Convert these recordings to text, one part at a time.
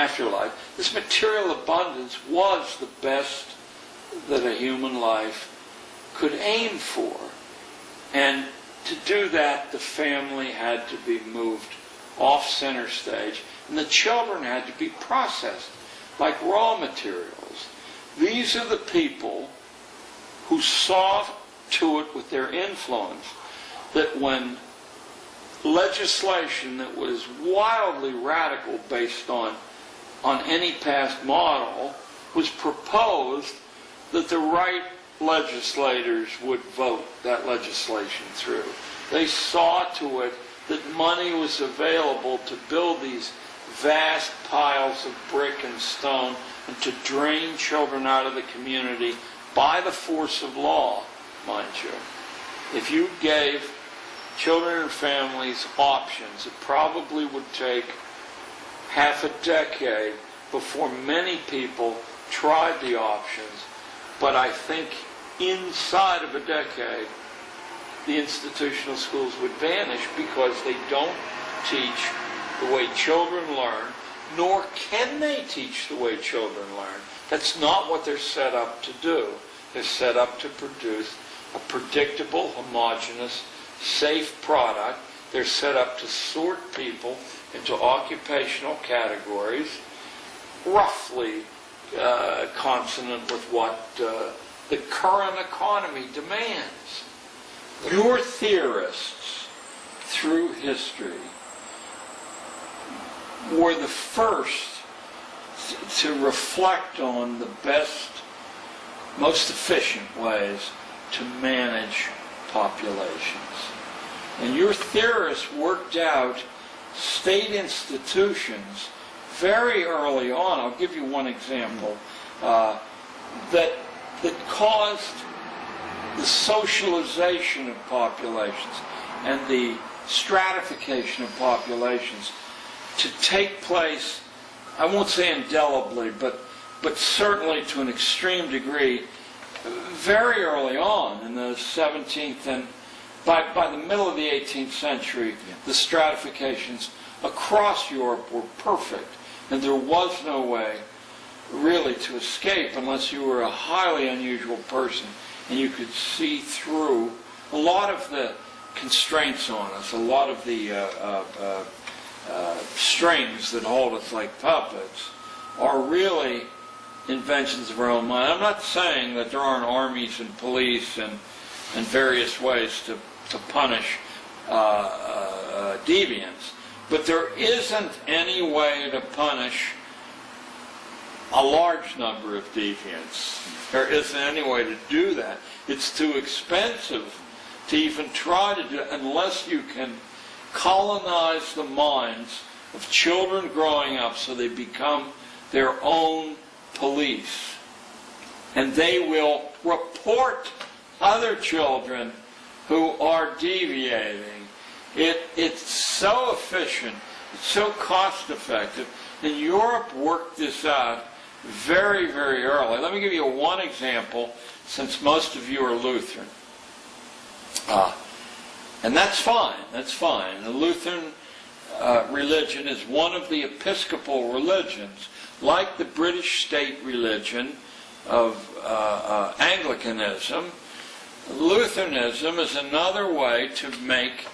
afterlife. This material abundance was the best that a human life could aim for. And to do that, the family had to be moved off center stage, and the children had to be processed like raw materials. These are the people who saw to it with their influence that when legislation that was wildly radical based on any past model was proposed, that the right legislators would vote that legislation through. They saw to it that money was available to build these vast piles of brick and stone and to drain children out of the community by the force of law, mind you. If you gave children and families options, it probably would take half a decade before many people tried the options. But I think inside of a decade, the institutional schools would vanish because they don't teach the way children learn, nor can they teach the way children learn. That's not what they're set up to do. They're set up to produce a predictable, homogeneous, safe product. They're set up to sort people into occupational categories, roughly consonant with what the current economy demands. Your theorists, through history, were the first to reflect on the best, most efficient ways to manage populations. And your theorists worked out state institutions very early on. I'll give you one example that caused the socialization of populations and the stratification of populations to take place, I won't say indelibly, but certainly to an extreme degree, very early on in the 17th and by the middle of the 18th century, the stratifications across Europe were perfect, and there was no way really to escape unless you were a highly unusual person and you could see through a lot of the constraints on us, a lot of the strings that hold us like puppets are really inventions of our own mind. I'm not saying that there aren't armies and police and various ways to punish deviants, but there isn't any way to punish a large number of deviants. There isn't any way to do that. It's too expensive to even try to do it unless you can colonize the minds of children growing up so they become their own police. And they will report other children who are deviating. It's so efficient, it's so cost effective, and Europe worked this out very, very early. Let me give you one example, since most of you are Lutheran. And that's fine, that's fine. The Lutheran religion is one of the episcopal religions, like the British state religion of Anglicanism. Lutheranism is another way to make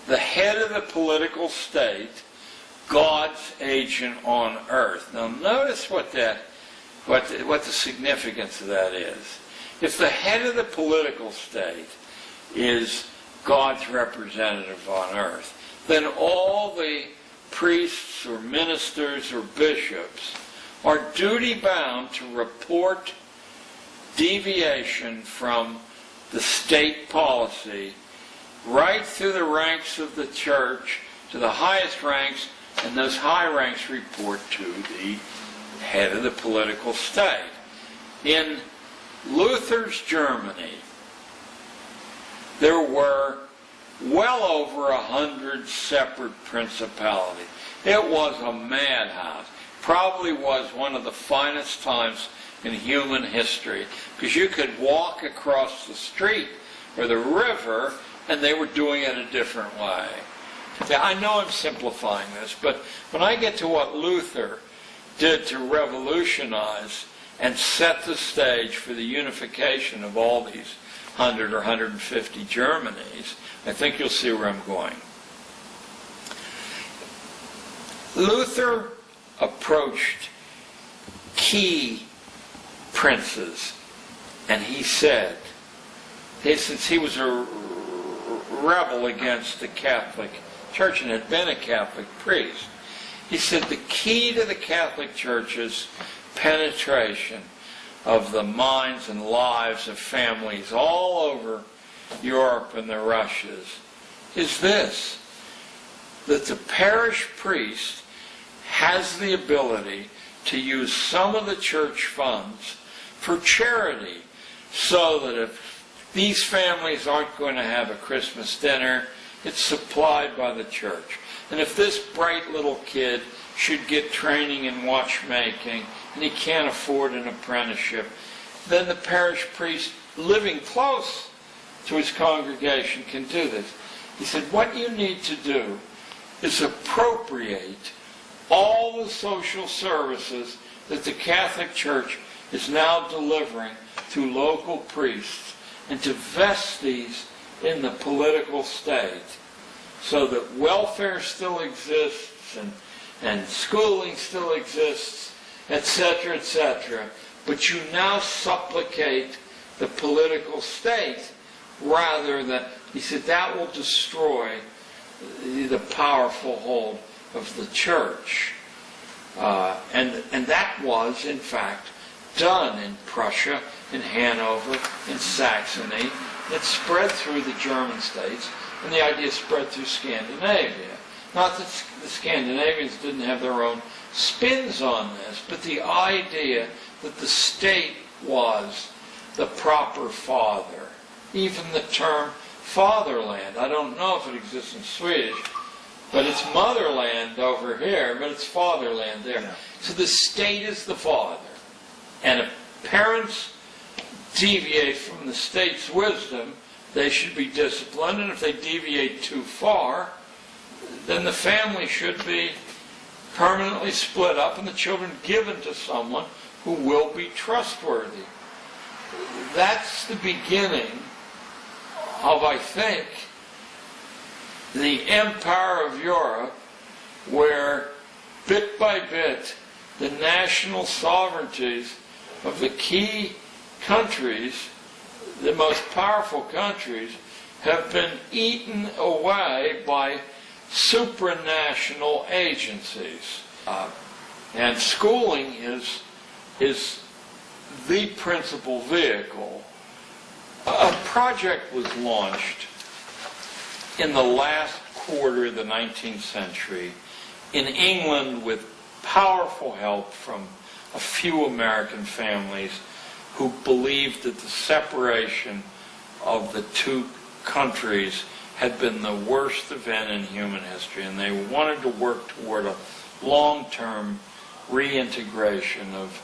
the head of the political state God's agent on earth. Now notice what the significance of that is. If the head of the political state is God's representative on earth, then all the priests or ministers or bishops are duty-bound to report deviation from the state policy right through the ranks of the church to the highest ranks, and those high ranks report to the head of the political state. In Luther's Germany, there were well over 100 separate principalities. It was a madhouse. Probably was one of the finest times in human history, because you could walk across the street or the river and they were doing it a different way. I know I'm simplifying this, but when I get to what Luther did to revolutionize and set the stage for the unification of all these 100 or 150 Germanys, I think you'll see where I'm going. Luther approached key princes, and he said, since he was a rebel against the Catholic Church and had been a Catholic priest, he said the key to the Catholic Church's penetration of the minds and lives of families all over Europe and the Russias is this, that the parish priest has the ability to use some of the church funds for charity, so that if these families aren't going to have a Christmas dinner, it's supplied by the church. And if this bright little kid should get training in watchmaking and he can't afford an apprenticeship, then the parish priest living close to his congregation can do this. He said, what you need to do is appropriate all the social services that the Catholic Church is now delivering through local priests, and to vest these in the political state, so that welfare still exists and schooling still exists, etc., etc. But you now supplicate the political state rather than, he said, that will destroy the powerful hold of the church. And that was, in fact, done in Prussia, in Hanover, in Saxony. It spread through the German states, and the idea spread through Scandinavia. Not that the Scandinavians didn't have their own spins on this, but the idea that the state was the proper father. Even the term fatherland, I don't know if it exists in Swedish, but it's motherland over here, but it's fatherland there. Yeah. So the state is the father. And if parents deviate from the state's wisdom, they should be disciplined, and if they deviate too far, then the family should be permanently split up and the children given to someone who will be trustworthy. That's the beginning of, I think, the empire of Europe, where bit by bit the national sovereignties of the key countries, the most powerful countries, have been eaten away by supranational agencies. And schooling is the principal vehicle. A project was launched in the last quarter of the 19th century in England with powerful help from a few American families who believed that the separation of the two countries had been the worst event in human history, and they wanted to work toward a long-term reintegration of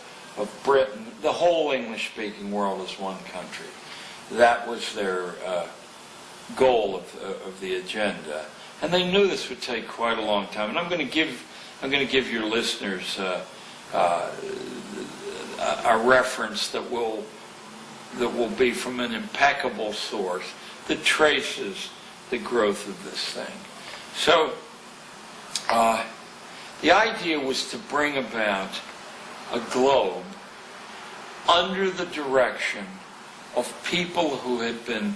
Britain, the whole English-speaking world, as one country. That was their goal of the agenda, and they knew this would take quite a long time. And I'm going to give your listeners a reference that will be from an impeccable source that traces the growth of this thing. So the idea was to bring about a globe under the direction of people who had been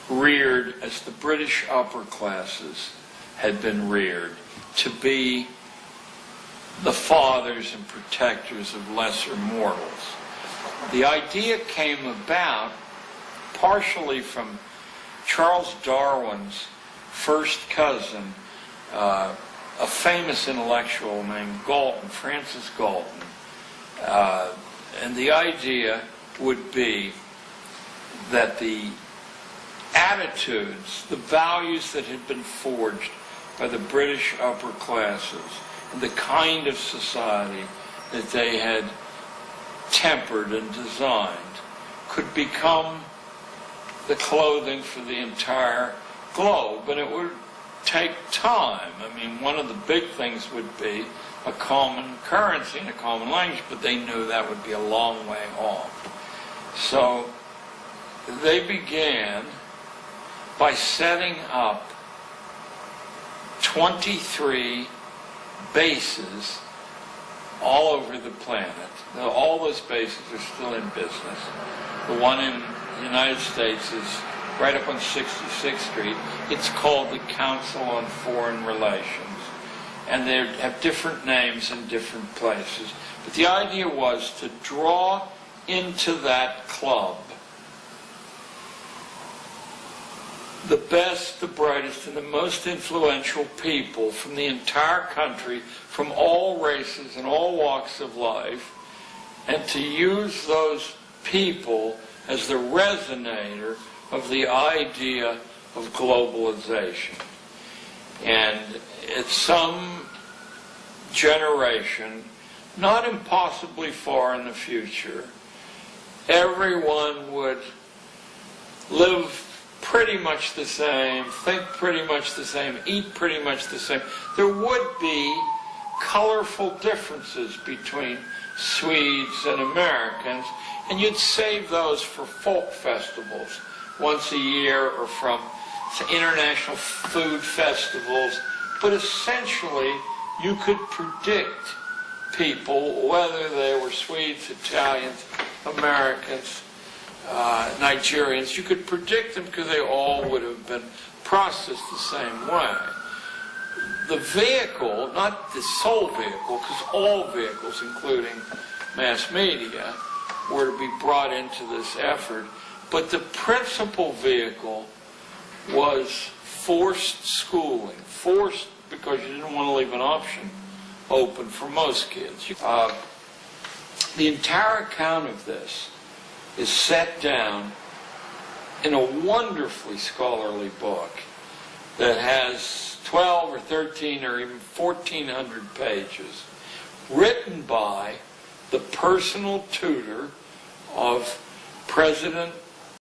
reared as the British upper classes had been reared, to be the fathers and protectors of lesser mortals. The idea came about partially from Charles Darwin's first cousin, a famous intellectual named Galton, Francis Galton. And the idea would be that the attitudes, the values that had been forged by the British upper classes, and the kind of society that they had tempered and designed, could become the clothing for the entire globe. And it would take time. I mean, one of the big things would be a common currency and a common language, but they knew that would be a long way off. So they began by setting up 23 bases all over the planet. Now, all those bases are still in business. The one in the United States is right up on 66th Street. It's called the Council on Foreign Relations. And they have different names in different places. But the idea was to draw into that club the best, the brightest, and the most influential people from the entire country, from all races and all walks of life, and to use those people as the resonator of the idea of globalization. And at some generation, not impossibly far in the future, everyone would live pretty much the same, think pretty much the same, eat pretty much the same. There would be colorful differences between Swedes and Americans, and you'd save those for folk festivals once a year or from international food festivals. But essentially, you could predict people, whether they were Swedes, Italians, Americans, Nigerians. You could predict them because they all would have been processed the same way. The vehicle, not the sole vehicle, because all vehicles, including mass media, were to be brought into this effort, but the principal vehicle was forced schooling. Forced because you didn't want to leave an option open for most kids. The entire account of this is set down in a wonderfully scholarly book that has 12 or 13 or even 1,400 pages, written by the personal tutor of President